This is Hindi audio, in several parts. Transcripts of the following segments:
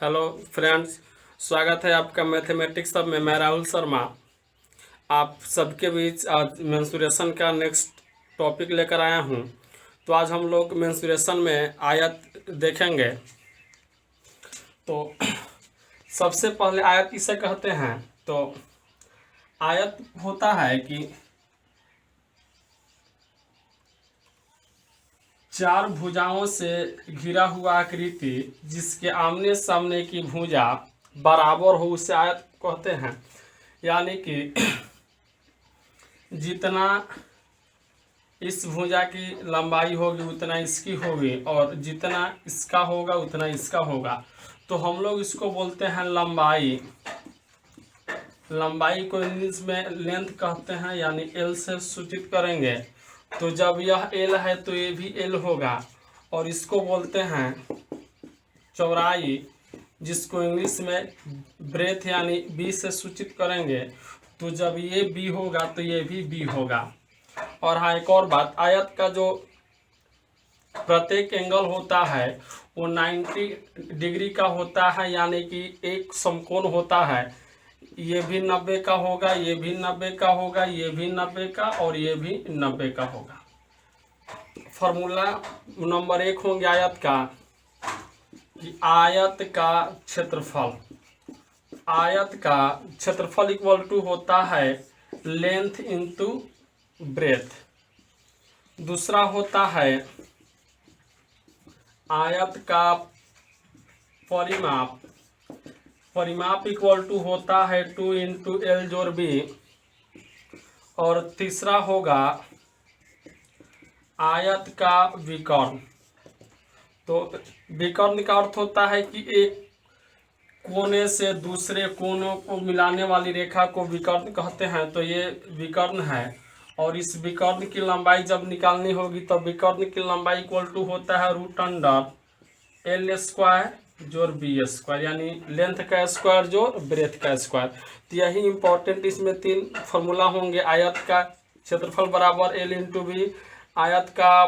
हेलो फ्रेंड्स, स्वागत है आपका मैथमेटिक्स सब में। मैं राहुल शर्मा आप सबके बीच आज मेंसुरेशन का नेक्स्ट टॉपिक लेकर आया हूं। तो आज हम लोग मेंसुरेशन में आयत देखेंगे। तो सबसे पहले आयत किसे कहते हैं? तो आयत होता है कि चार भुजाओं से घिरा हुआ आकृति जिसके आमने सामने की भुजा बराबर हो उसे आयत कहते हैं। यानी कि जितना इस भुजा की लंबाई होगी उतना इसकी होगी और जितना इसका होगा उतना इसका होगा। तो हम लोग इसको बोलते हैं लंबाई। लंबाई को इंग्लिश में लेंथ कहते हैं, यानी एल से सूचित करेंगे। तो जब यह एल है तो ये भी एल होगा और इसको बोलते हैं चौड़ाई, जिसको इंग्लिश में ब्रेथ यानी बी से सूचित करेंगे। तो जब ये बी होगा तो ये भी बी होगा। और हाँ, एक और बात, आयत का जो प्रत्येक एंगल होता है वो 90 डिग्री का होता है, यानी कि एक समकोण होता है। ये भी 90 का होगा, ये भी 90 का होगा, ये भी 90 का और ये भी 90 का होगा। फॉर्मूला नंबर 1 होंगे आयत का कि आयत का क्षेत्रफल। आयत का क्षेत्रफल इक्वल टू होता है लेंथ इंटू ब्रेथ। दूसरा होता है आयत का परिमाप। परिमाप इक्वल टू होता है 2 इंटू एल जोड़ बी। और तीसरा होगा आयत का विकर्ण। तो विकर्ण का अर्थ होता है कि एक कोने से दूसरे कोनों को मिलाने वाली रेखा को विकर्ण कहते हैं। तो ये विकर्ण है और इस विकर्ण की लंबाई जब निकालनी होगी तो विकर्ण की लंबाई इक्वल टू होता है रूट अंडर एल स्क्वायर जोड़ बी स्क्वायर, यानी लेंथ का स्क्वायर जोड़ ब्रेथ का स्क्वायर। तो यही इंपॉर्टेंट इसमें 3 फॉर्मूला होंगे। आयत का क्षेत्रफल बराबर एल इंटू बी, आयत का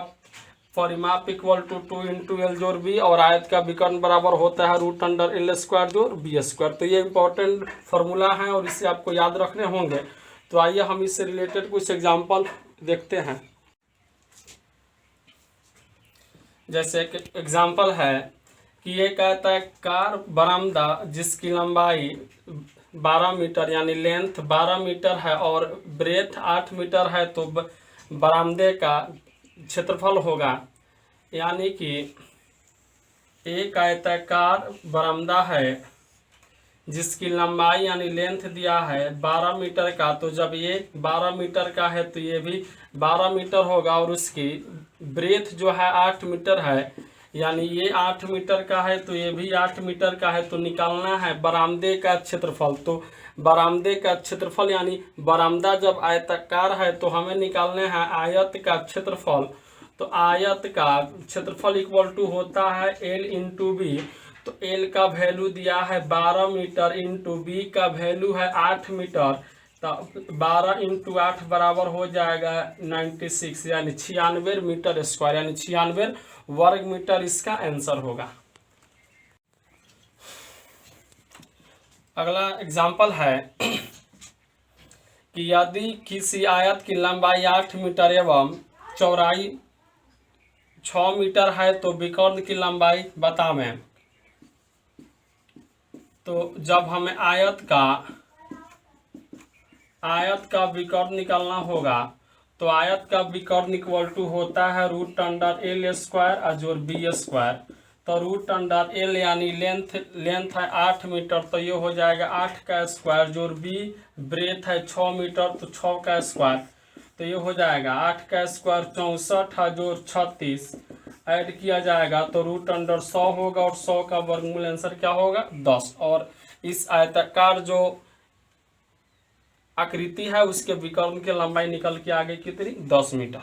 परिमाप इक्वल टू 2 इंटू एल जोड़ बी और आयत का विकर्ण बराबर होता है रूट अंडर एल स्क्वायर जोड़ बी स्क्वायर। तो ये इंपॉर्टेंट फॉर्मूला है और इसे आपको याद रखने होंगे। तो आइए हम इससे रिलेटेड कुछ एग्जाम्पल देखते हैं। जैसे कि एग्जाम्पल है कि ये कहता है कार बरामदा जिसकी लंबाई 12 मीटर यानी लेंथ 12 मीटर है और ब्रेथ 8 मीटर है, तो बरामदे का क्षेत्रफल होगा। यानी कि एक आयताकार बरामदा है जिसकी लंबाई यानी लेंथ दिया है 12 मीटर का। तो जब ये 12 मीटर का है तो ये भी 12 मीटर होगा और उसकी ब्रेथ जो है 8 मीटर है, यानी ये 8 मीटर का है तो ये भी 8 मीटर का है। तो निकालना है बरामदे का क्षेत्रफल। तो बरामदे का क्षेत्रफल यानी बरामदा जब आयताकार है तो हमें निकालना है आयत का क्षेत्रफल। तो आयत का क्षेत्रफल इक्वल टू होता है एल इंटू बी। तो एल का वैल्यू दिया है 12 मीटर इंटू बी का वैल्यू है 8 मीटर। तो 12 इंटू 8 बराबर हो जाएगा 96, यानी 96 मीटर स्क्वायर, यानी 96 वर्ग मीटर इसका आंसर होगा। अगला एग्जाम्पल है कि यदि किसी आयत की लंबाई 8 मीटर एवं चौड़ाई 6 मीटर है तो विकर्ण की लंबाई बतावें। तो जब हमें आयत का विकर्ण निकालना होगा तो आयत का विकर्ण इक्वल टू होता है रूट अंडर एल स्क्वायर जोड़ बी स्क्वायर। तो रूट अंडर एल यानी लेंथ है 8 मीटर, तो ये हो जाएगा 8 का स्क्वायर जोड़ बी ब्रेथ है 6 मीटर तो 6 का स्क्वायर। तो ये हो जाएगा 8 का स्क्वायर 64 जोड़ 36 ऐड किया जाएगा तो रूट अंडर 100 होगा और 100 का वर्गमूल आंसर क्या होगा 10। और इस आयताकार जो आकृति है उसके विकर्ण की लंबाई निकल के आगे कितनी 10 मीटर।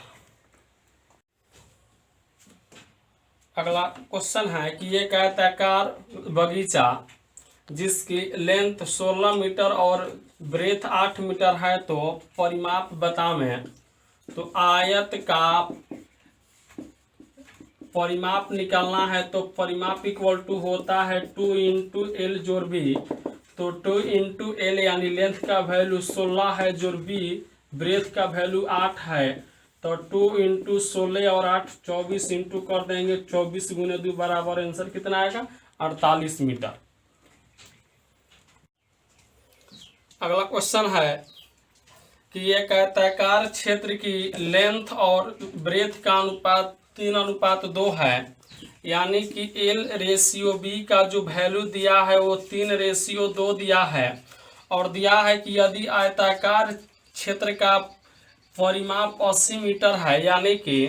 अगला क्वेश्चन है कि ये आयताकार बगीचा जिसकी लेंथ 16 मीटर और ब्रेथ 8 मीटर है तो परिमाप बतावें। तो आयत का परिमाप निकालना है तो परिमाप इक्वल टू होता है 2 इंटू एल जोड़ बी। तो 2 इंटू एल यानी लेंथ का वैल्यू 16 है जोड़ बी ब्रेथ का वैल्यू 8 है। तो 2 इंटू 16 और 8 24 इंटू कर देंगे 24 गुने 2 बराबर आंसर कितना आएगा 48 मीटर। अगला क्वेश्चन है कि ये कहता है कार क्षेत्र की लेंथ और ब्रेथ का अनुपात 3:2 है, यानी कि एल रेशियो बी का जो वैल्यू दिया है वो 3:2 दिया है, और दिया है कि यदि आयताकार क्षेत्र का परिमाप 80 मीटर है, यानी कि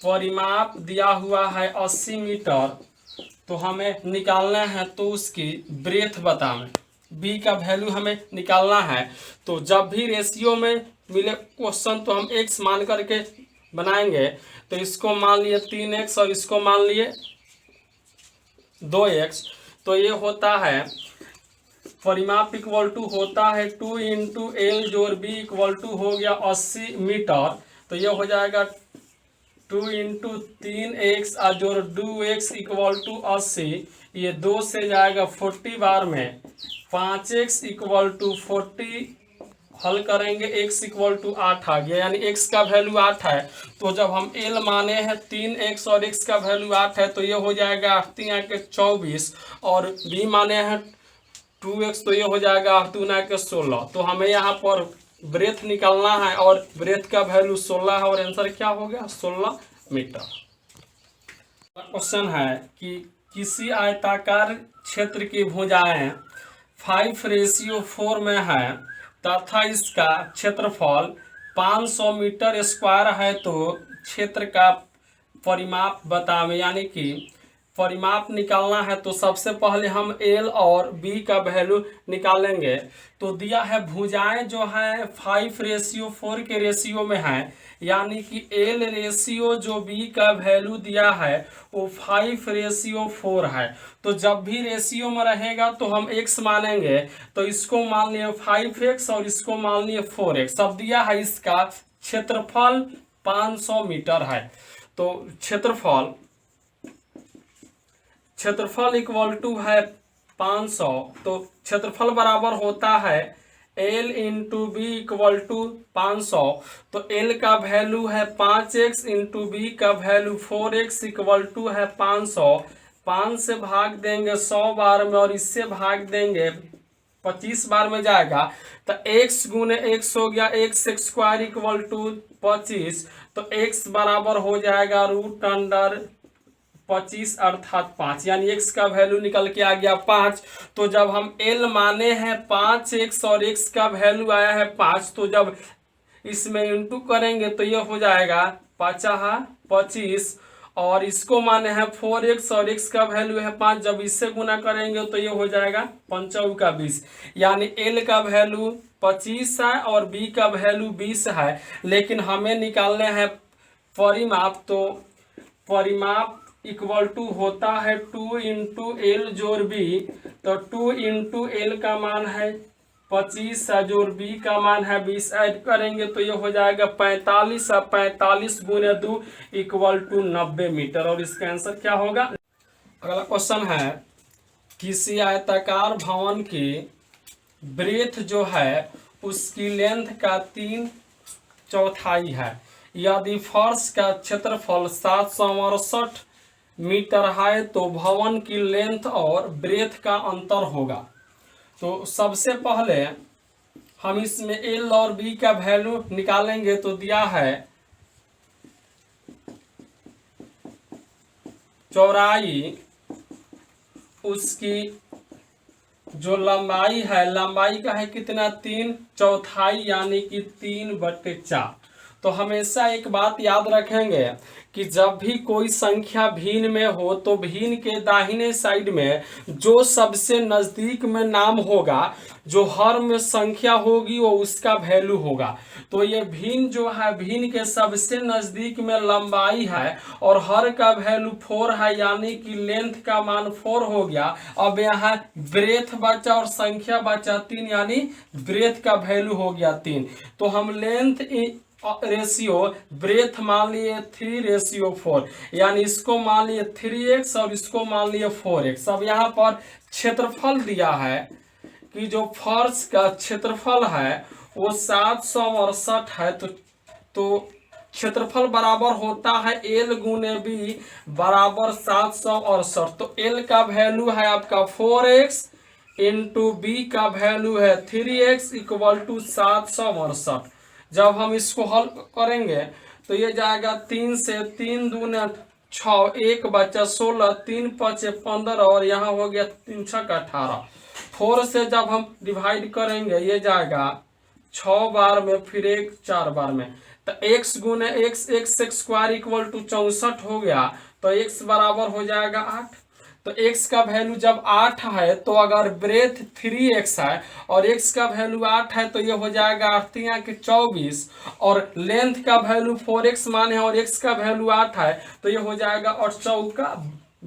परिमाप दिया हुआ है 80 मीटर, तो हमें निकालना है तो उसकी ब्रेथ बताना, बी का वैल्यू हमें निकालना है। तो जब भी रेशियो में मिले क्वेश्चन तो हम एक्स मान करके बनाएंगे। तो इसको मान लिए 3x और इसको मान लिए 2x। तो ये होता है परिमाप इक्वल टू होता है 2 इंटू एल जोड़ बी इक्वल टू हो गया 80 मीटर। तो ये हो जाएगा 2 इंटू 3x और जोड़ 2x इक्वल टू 80। ये 2 से जाएगा 40 बार में 5x इक्वल टू 40 हल करेंगे x इक्वल टू 8 आ गया, यानी x का वैल्यू 8 है। तो जब हम l माने हैं 3x और x का वैल्यू 8 है तो ये हो जाएगा 8 3 के 24, और b माने हैं 2x तो ये हो जाएगा 8 2 के 16। तो हमें यहाँ पर ब्रेथ निकालना है और ब्रेथ का वैल्यू 16 है और आंसर क्या हो गया 16 मीटर। क्वेश्चन है कि किसी आयताकार क्षेत्र की भुजाएं 5:4 में है तथा इसका क्षेत्रफल 500 मीटर स्क्वायर है, तो क्षेत्र का परिमाप बतावें, यानी कि परिमाप निकालना है। तो सबसे पहले हम एल और बी का वैल्यू निकालेंगे। तो दिया है भुजाएं जो है 5:4 के रेशियो में है, यानी कि एल रेशियो जो बी का वैल्यू दिया है वो 5:4 है। तो जब भी रेशियो में रहेगा तो हम x मानेंगे। तो इसको मान लिए 5x और इसको मान लिए 4x। सब दिया है इसका क्षेत्रफल 500 मीटर है। तो क्षेत्रफल इक्वल टू है 500। तो क्षेत्रफल बराबर होता है L into B equal to 500। तो L का वैल्यू है 5x इंटू बी का वैल्यू 4x इक्वल टू है 500। 5 से भाग देंगे 100 बार में और इससे भाग देंगे 25 बार में जाएगा। तो x गुने x हो गया x स्क्वायर इक्वल टू 25। तो x बराबर हो जाएगा √25 अर्थात 5, यानी x का वैल्यू निकल के आ गया 5। तो जब हम l माने हैं 5x और x का वैल्यू आया है 5, तो जब इसमें इंटू करेंगे तो ये हो जाएगा 25, और इसको माने हैं 4x और x का वैल्यू है 5, जब इससे गुना करेंगे तो ये हो जाएगा 5 का 20, यानी l का वैल्यू 25 है और b का वैल्यू 20 है। लेकिन हमें निकालने हैं परिमाप। तो परिमाप इक्वल टू होता है 2 इंटू एल जोड़ बी। तो 2 इंटू एल का मान है 25 है जोड़ बी का मान है 20, ऐड करेंगे तो ये हो जाएगा 45 है। 45 गुने 2 इक्वल टू 90 मीटर, और इसका आंसर क्या होगा। अगला क्वेश्चन है किसी आयताकार भवन की ब्रेथ जो है उसकी लेंथ का 3/4 है, यदि फर्श का क्षेत्रफल 768 मीटर है तो भवन की लेंथ और ब्रेथ का अंतर होगा। तो सबसे पहले हम इसमें एल और बी का वैल्यू निकालेंगे। तो दिया है चौड़ाई, उसकी जो लंबाई है, लंबाई का है कितना 3/4 यानी कि 3/4। तो हमेशा एक बात याद रखेंगे कि जब भी कोई संख्या भिन्न में हो तो भिन्न के दाहिने साइड में जो सबसे नज़दीक में नाम होगा, जो हर में संख्या होगी वो उसका वैल्यू होगा। तो ये भिन्न जो है भिन्न के सबसे नज़दीक में लंबाई है और हर का वैल्यू 4 है, यानी कि लेंथ का मान 4 हो गया। अब यहाँ ब्रेथ बचा और संख्या बचा 3, यानी ब्रेथ का वैल्यू हो गया 3। तो हम लेंथ रेशियो ब्रेथ मान लिए 3:4, यानी इसको मान लिए 3x और इसको मान लिए 4x। अब यहाँ पर क्षेत्रफल दिया है कि जो फर्श का क्षेत्रफल है वो 768 है, तो क्षेत्रफल बराबर होता है L गुने B बराबर 768। तो L का वैल्यू है आपका 4x इंटू बी का वैल्यू है 3x इक्वल टू 768। जब हम इसको हल करेंगे तो ये जाएगा 3 से 3 दूने 6, 1 बचा 16, 3 पचे 15 और यहाँ हो गया 3 छक 18। 4 से जब हम डिवाइड करेंगे ये जाएगा 6 बार में, फिर 1 4 बार में, तो x गुने x, x square equal to 64 हो गया। तो x बराबर हो जाएगा 8। तो x का वैल्यू जब 8 है तो अगर ब्रेथ 3x है और x का वैल्यू 8 है तो ये हो जाएगा 8 के 24, और लेंथ का वैल्यू 4x माने और x का वैल्यू 8 है तो ये हो जाएगा 8 चौका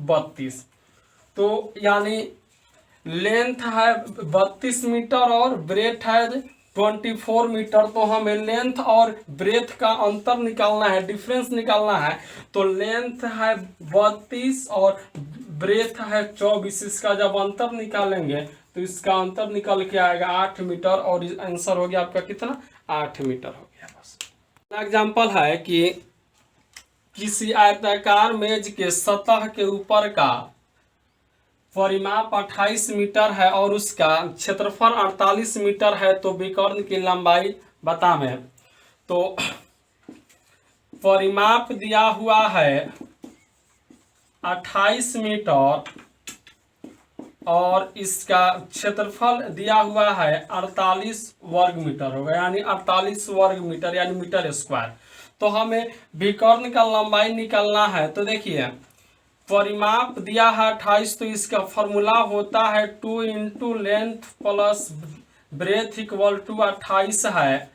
32। तो यानी लेंथ है 32 मीटर और ब्रेथ है 24 मीटर। तो हमें लेंथ और ब्रेथ का अंतर निकालना है, डिफरेंस निकालना है। तो लेंथ है 32 और ब्रेथ है 24। इसका जब अंतर निकालेंगे तो इसका अंतर निकल के आएगा 8 मीटर, और आंसर हो गया आपका कितना, 8 मीटर हो गया। बस एग्जाम्पल है कि किसी आयताकार मेज के सतह के ऊपर का परिमाप 28 मीटर है और उसका क्षेत्रफल 48 मीटर है, तो विकर्ण की लंबाई बतावें। तो परिमाप दिया हुआ है 28 मीटर और इसका क्षेत्रफल दिया हुआ है 48 वर्ग मीटर होगा, यानी 48 वर्ग मीटर यानी मीटर स्क्वायर। तो हमें विकर्ण का लंबाई निकालना है। तो देखिए परिमाप दिया है 28, तो इसका फॉर्मूला होता है 2 into length plus breadth equal to 28 है,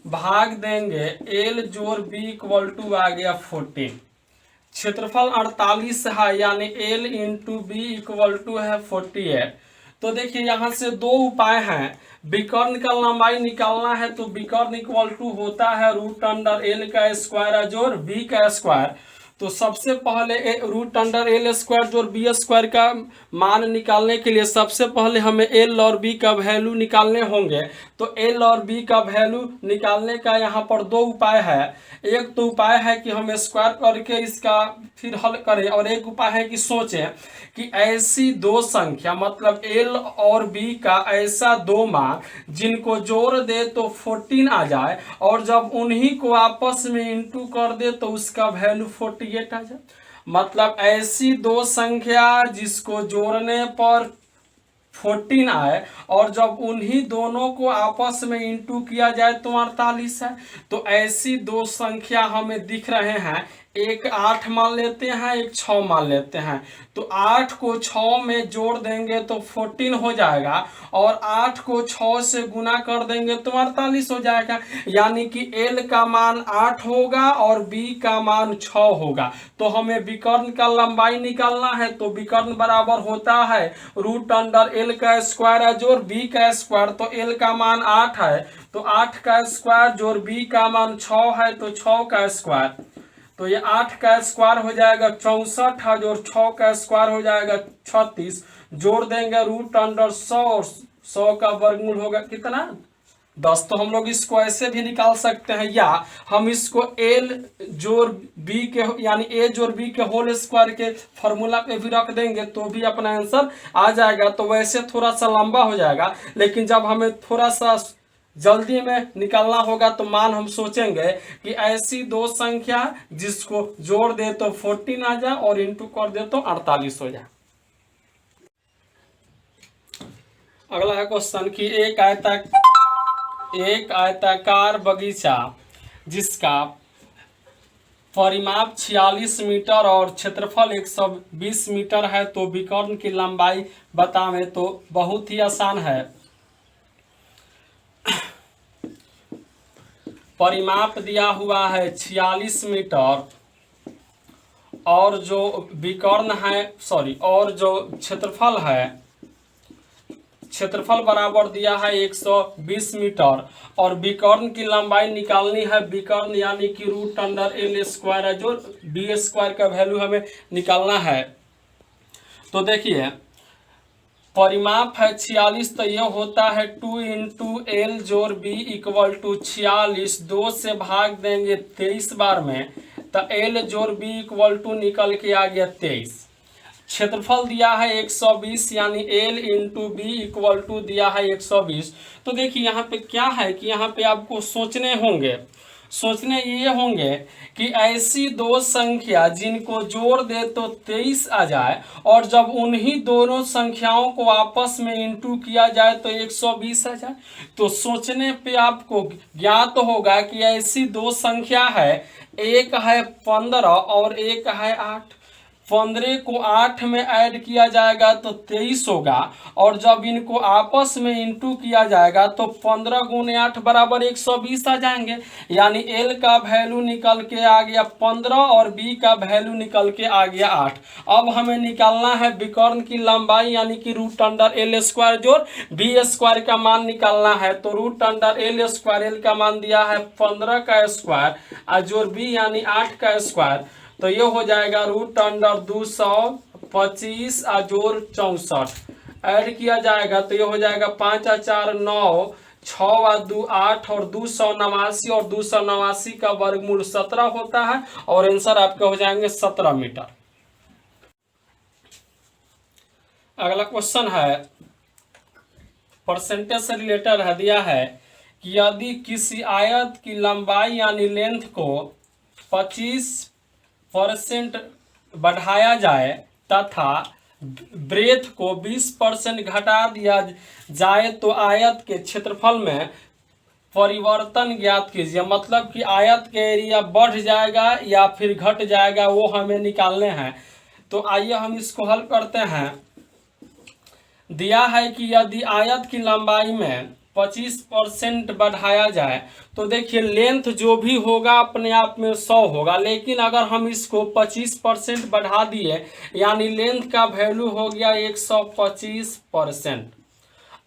भाग देंगे L जोड़ B इक्वल टू आ गया 14। क्षेत्रफल 48 है यानी L into B equal to है 48। तो देखिए यहाँ से दो उपाय हैं। विकर्ण का लंबाई निकालना है तो विकर्ण इक्वल टू होता है रूट अंडर L का स्क्वायर जोड़ B का स्क्वायर। तो सबसे पहले रूट अंडर L स्क्वायर जोड़ B स्क्वायर का मान निकालने के लिए सबसे पहले हमें L और B का वैल्यू निकालने होंगे। तो L और B का वैल्यू निकालने का यहाँ पर दो उपाय है। एक तो उपाय है कि हम स्क्वायर करके इसका फिर हल करें, और एक उपाय है कि सोचें कि ऐसी दो संख्या मतलब L और B का ऐसा दो मान जिनको जोड़ दे तो 14 आ जाए, और जब उन्हीं को आपस में इंटू कर दे तो उसका वैल्यू 48 आ जाए। मतलब ऐसी दो संख्या जिसको जोड़ने पर 14 आए और जब उन्हीं दोनों को आपस में इंटू किया जाए तो 48 है। तो ऐसी दो संख्या हमें दिख रहे हैं, एक 8 मान लेते हैं, एक 6 मान लेते हैं। तो 8 को 6 में जोड़ देंगे तो 14 हो जाएगा, और 8 को 6 से गुना कर देंगे तो 48 हो जाएगा। यानी कि L का मान 8 होगा और B का मान 6 होगा। तो हमें विकर्ण का लंबाई निकालना है। तो विकर्ण बराबर होता है रूट अंडर L का स्क्वायर जोड़ B का स्क्वायर। तो L का मान 8 है तो 8 का स्क्वायर जोड़ B का मान 6 है तो 6 का स्क्वायर। तो ये 8 का स्क्वायर हो जाएगा 64 है, और 6 का स्क्वायर हो जाएगा 36। जोड़ देंगे रूट अंडर 100 और 100 का वर्गमूल होगा कितना, 10। तो हम लोग इसको ऐसे भी निकाल सकते हैं, या हम इसको L जोड़ B के यानी A जोड़ B के होल स्क्वायर के फॉर्मूला पे भी रख देंगे तो भी अपना आंसर आ जाएगा। तो वैसे थोड़ा सा लंबा हो जाएगा, लेकिन जब हमें थोड़ा सा जल्दी में निकालना होगा तो मान हम सोचेंगे कि ऐसी दो संख्या जिसको जोड़ दे तो 14 आ जाए और इंटू कर दे तो 48 हो जाए। अगला है क्वेश्चन कि एक आयताकार बगीचा जिसका परिमाप 46 मीटर और क्षेत्रफल 120 मीटर है, तो विकर्ण की लंबाई बतावें। तो बहुत ही आसान है। परिमाप दिया हुआ है 46 मीटर और जो विकर्ण है और जो क्षेत्रफल है क्षेत्रफल बराबर दिया है 120 मीटर और विकर्ण की लंबाई निकालनी है। विकर्ण यानी कि रूट अंडर एल स्क्वायर है, जो बी स्क्वायर का वैल्यू हमें निकालना है। तो देखिए परिमाप है 46, तो यह होता है 2 इंटू एल जोड़ बी इक्वल टू 46। 2 से भाग देंगे 23 बार में, तो एल जोड़ बी इक्वल टू निकल के आ गया 23। क्षेत्रफल दिया है 120 यानी L into B equal to दिया है 120। तो देखिए यहाँ पे क्या है कि यहाँ पे आपको सोचने ये होंगे कि ऐसी दो संख्या जिनको जोड़ दे तो 23 आ जाए और जब उन्हीं दोनों संख्याओं को आपस में इंटू किया जाए तो 120 आ जाए। तो सोचने पे आपको ज्ञात होगा कि ऐसी दो संख्या है, एक है 15 और एक है 8। 15 को 8 में ऐड किया जाएगा तो 23 होगा और जब इनको आपस में इंटू किया जाएगा तो 15 गुने 8 बराबर 120 आ जाएंगे। यानी एल का वैल्यू निकल के आ गया 15 और बी का वैल्यू निकल के आ गया 8। अब हमें निकालना है विकर्ण की लंबाई यानी कि रूट अंडर एल स्क्वायर जोड़ बी स्क्वायर का मान निकालना है। तो root under L square, L का मान दिया है 15 का स्क्वायर और जोड़ बी यानी 8 का स्क्वायर, तो ये हो जाएगा रूट अंडर 225 जोड़ 64 ऐड किया जाएगा तो ये हो जाएगा 5 और 4 9, 6 और 2 8 और 289 और 289 का वर्गमूल 17 होता है और आंसर आपके हो जाएंगे 17 मीटर। अगला क्वेश्चन है परसेंटेज से रिलेटेड है, दिया है कि यदि किसी आयत की लंबाई यानी लेंथ को 25% बढ़ाया जाए तथा ब्रेथ को 20% घटा दिया जाए तो आयत के क्षेत्रफल में परिवर्तन ज्ञात कीजिए। मतलब कि आयत के एरिया बढ़ जाएगा या फिर घट जाएगा, वो हमें निकालने हैं। तो आइए हम इसको हल करते हैं। दिया है कि यदि आयत की लंबाई में 25% बढ़ाया जाए तो देखिए लेंथ जो भी होगा अपने आप में 100 होगा, लेकिन अगर हम इसको 25% बढ़ा दिए यानी लेंथ का वैल्यू हो गया 125%।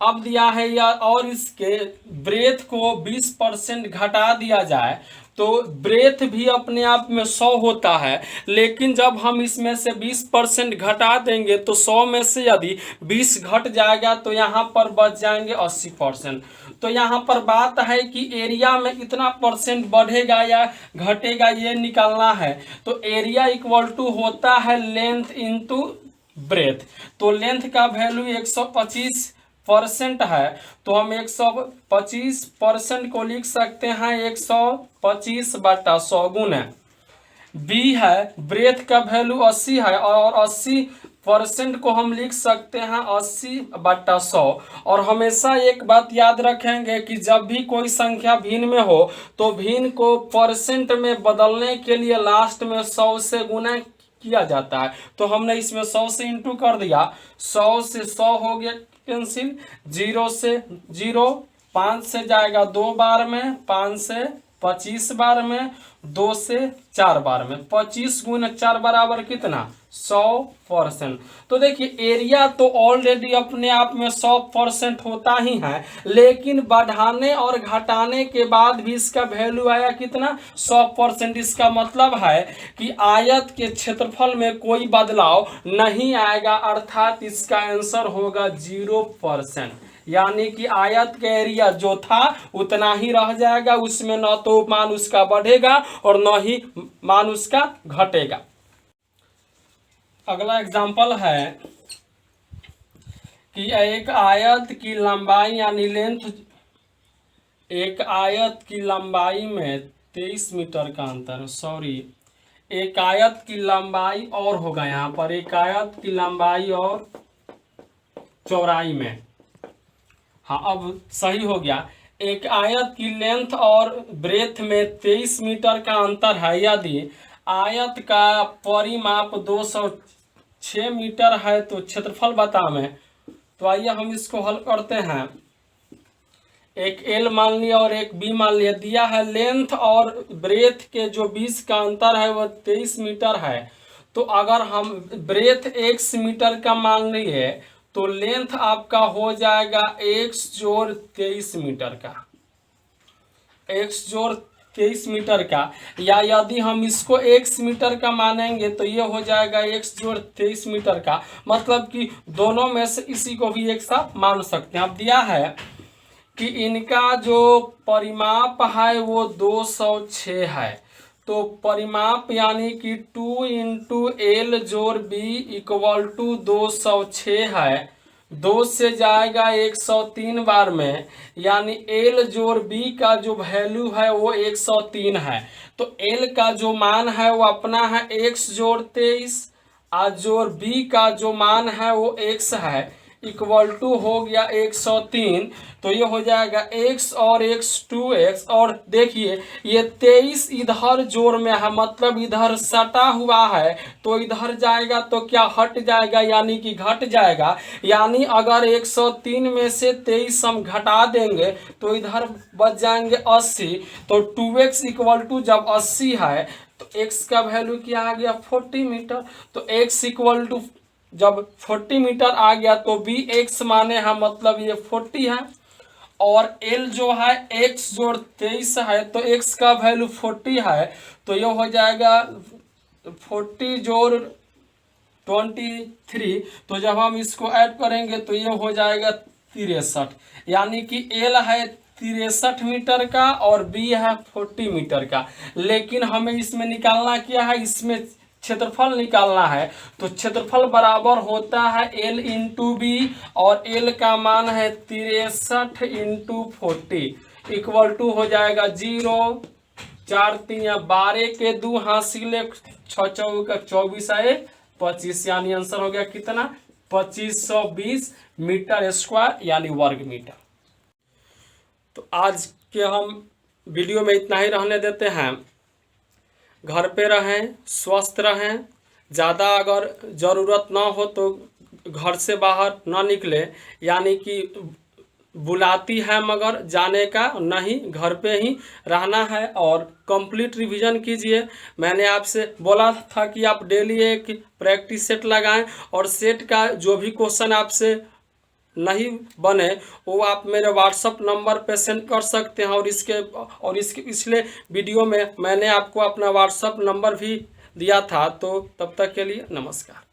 अब दिया है या और इसके ब्रेथ को 20% घटा दिया जाए तो ब्रेथ भी अपने आप में 100 होता है, लेकिन जब हम इसमें से 20% घटा देंगे तो 100 में से यदि 20 घट जाएगा तो यहाँ पर बच जाएंगे 80%। तो यहाँ पर बात है कि एरिया में कितना परसेंट बढ़ेगा या घटेगा ये निकालना है। तो एरिया इक्वल टू होता है लेंथ इंटू ब्रेथ। तो लेंथ का वैल्यू 125% है तो हम 125% को लिख सकते हैं 125/100 गुना बी है ब्रेथ का वैल्यू 80 है और 80% को हम लिख सकते हैं 80/100। और हमेशा एक बात याद रखेंगे कि जब भी कोई संख्या भिन्न में हो तो भिन्न को परसेंट में बदलने के लिए लास्ट में 100 से गुना किया जाता है। तो हमने इसमें 100 से इंटू कर दिया, 100 से 100 हो गया कैंसिल, 0 से 0, 5 से जाएगा 2 बार में, 5 से 25 बार में, 2 से 4 बार में। 25 गुना 4 बराबर कितना 100%। तो देखिए एरिया तो ऑलरेडी अपने आप में 100% होता ही है, लेकिन बढ़ाने और घटाने के बाद भी इसका वैल्यू आया कितना 100%। इसका मतलब है कि आयत के क्षेत्रफल में कोई बदलाव नहीं आएगा, अर्थात इसका आंसर होगा 0%। यानी कि आयत का एरिया जो था उतना ही रह जाएगा, उसमें न तो मान उसका बढ़ेगा और न ही मान उसका घटेगा। अगला एग्जाम्पल है कि एक आयत की लंबाई यानी लेंथ, एक आयत की लंबाई में 23 मीटर का अंतर, सॉरी एक आयत की लंबाई और होगा यहाँ पर, एक आयत की लंबाई और चौड़ाई में, हाँ अब सही हो गया। एक आयत की लेंथ और ब्रेथ में 23 मीटर का अंतर है। यदि आयत का परिमाप 206 मीटर है तो क्षेत्रफल बतावें। तो आइए हम इसको हल करते हैं। एक एल मान लिया और एक बी मान लिया। दिया है लेंथ और ब्रेथ के जो 20 का अंतर है वह 23 मीटर है। तो अगर हम ब्रेथ x मीटर का मान लिए तो लेंथ आपका हो जाएगा x जोड़ 23 मीटर का, x जोड़ 23 मीटर का। या यदि हम इसको x मीटर का मानेंगे तो ये हो जाएगा x जोड़ 23 मीटर का। मतलब कि दोनों में से इसी को भी एक साथ मान सकते हैं। अब दिया है कि इनका जो परिमाप है वो 206 है। तो परिमाप यानी कि 2 इंटू एल जोड़ बी इक्वल टू 206 है। 2 से जाएगा 103 बार में, यानी एल जोड़ बी का जो वैल्यू है वो 103 है। तो एल का जो मान है वो अपना है x जोड़ 23 और जोड़ बी का जो मान है वो x है, इक्वल टू हो गया 103। तो ये हो जाएगा x और x 2x। और देखिए ये 23 इधर जोड़ में है, मतलब इधर सटा हुआ है, तो इधर जाएगा तो क्या हट जाएगा, यानी कि घट जाएगा। यानी अगर 103 में से 23 हम घटा देंगे तो इधर बच जाएंगे 80। तो 2x इक्वल टू जब 80 है तो x का वैल्यू क्या आ गया 40 मीटर। तो x इक्वल टू जब 40 मीटर आ गया तो बी एक्स माने हैं, मतलब ये 40 है। और एल जो है x जोड़ 23 है, तो x का वैल्यू 40 है। तो ये हो जाएगा 40 जोड़ 23। तो जब हम इसको ऐड करेंगे तो ये हो जाएगा 63। यानी कि एल है 63 मीटर का और बी है 40 मीटर का। लेकिन हमें इसमें निकालना क्या है, इसमें क्षेत्रफल निकालना है। तो क्षेत्रफल बराबर होता है एल इंटू बी, और एल का मान है 63 इंटू 40 इक्वल टू हो जाएगा 0 4 3 या 12 के 2 हासिले 6 चौका 24 आए 25, यानी आंसर हो गया कितना 2520 मीटर स्क्वायर यानी वर्ग मीटर। तो आज के हम वीडियो में इतना ही रहने देते हैं। घर पे रहें, स्वस्थ रहें। ज़्यादा अगर ज़रूरत ना हो तो घर से बाहर ना निकले, यानी कि बुलाती है मगर जाने का नहीं, घर पे ही रहना है और कंप्लीट रिवीजन कीजिए। मैंने आपसे बोला था कि आप डेली एक प्रैक्टिस सेट लगाएं, और सेट का जो भी क्वेश्चन आपसे नहीं बने वो आप मेरे व्हाट्सअप नंबर पे सेंड कर सकते हैं। और इसके पिछले वीडियो में मैंने आपको अपना व्हाट्सअप नंबर भी दिया था। तो तब तक के लिए नमस्कार।